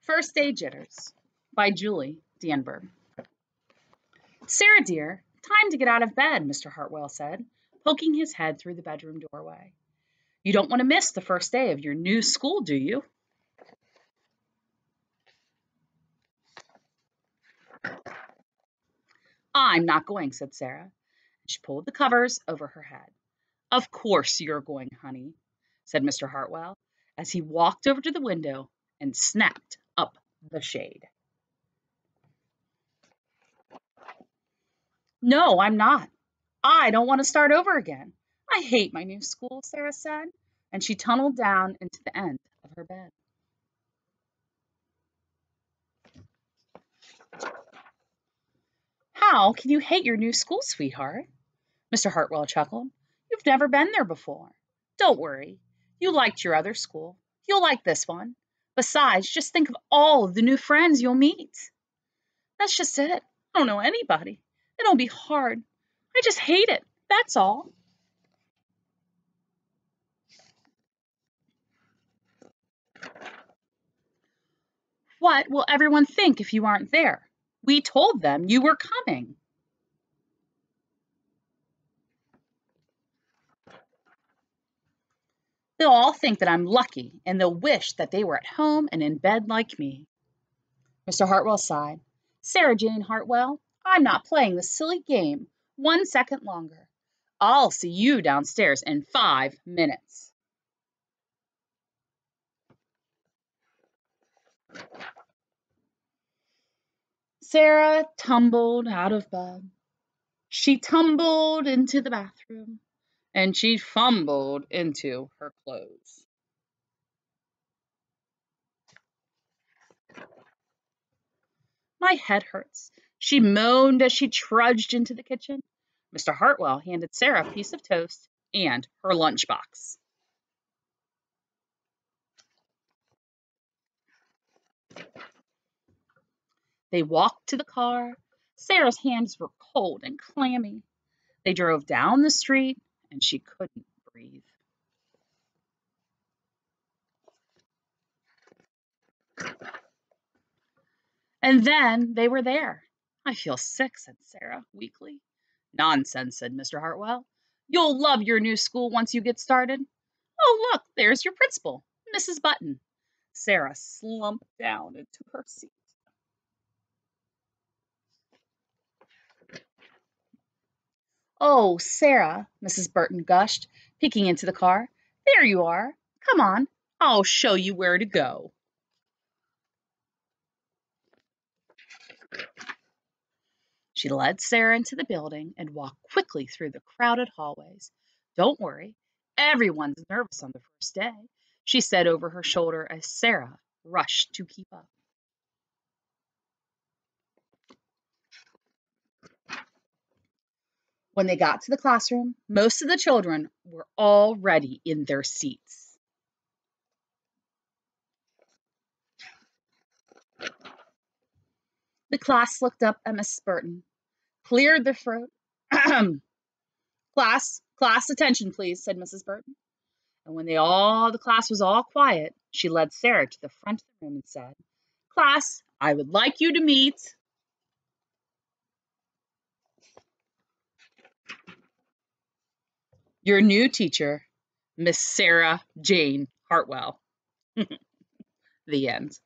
First Day Jitters by Julie Danberg. Sarah, dear, time to get out of bed, Mr. Hartwell said, poking his head through the bedroom doorway. You don't want to miss the first day of your new school, do you? I'm not going, said Sarah. She pulled the covers over her head. Of course you're going, honey, said Mr. Hartwell as he walked over to the window and snapped up the shade. No, I'm not. I don't want to start over again. I hate my new school, Sarah said, and she tunneled down into the end of her bed. How can you hate your new school, sweetheart? Mr. Hartwell chuckled. You've never been there before. Don't worry. You liked your other school. You'll like this one. Besides, just think of all of the new friends you'll meet. That's just it. I don't know anybody. It'll be hard. I just hate it. That's all. What will everyone think if you aren't there? We told them you were coming. They'll all think that I'm lucky, and they'll wish that they were at home and in bed like me. Mr. Hartwell sighed. Sarah Jane Hartwell, I'm not playing this silly game 1 second longer. I'll see you downstairs in 5 minutes. Sarah tumbled out of bed. She tumbled into the bathroom, and she fumbled into her clothes. My head hurts, she moaned as she trudged into the kitchen. Mr. Hartwell handed Sarah a piece of toast and her lunchbox. They walked to the car. Sarah's hands were cold and clammy. They drove down the street, and she couldn't breathe. And then they were there. I feel sick, said Sarah weakly. Nonsense, said Mr. Hartwell. You'll love your new school once you get started. Oh, look, there's your principal, Mrs. Button. Sarah slumped down into her seat. Oh, Sarah, Mrs. Burton gushed, peeking into the car. There you are. Come on, I'll show you where to go. She led Sarah into the building and walked quickly through the crowded hallways. Don't worry, everyone's nervous on the first day, she said over her shoulder as Sarah rushed to keep up. When they got to the classroom, most of the children were already in their seats. The class looked up at Mrs. Burton, cleared their throat. Class, attention, please, said Mrs. Burton. And when the class was all quiet, she led Sarah to the front of the room and said, Class, I would like you to meet your new teacher, Miss Sarah Jane Hartwell. The end.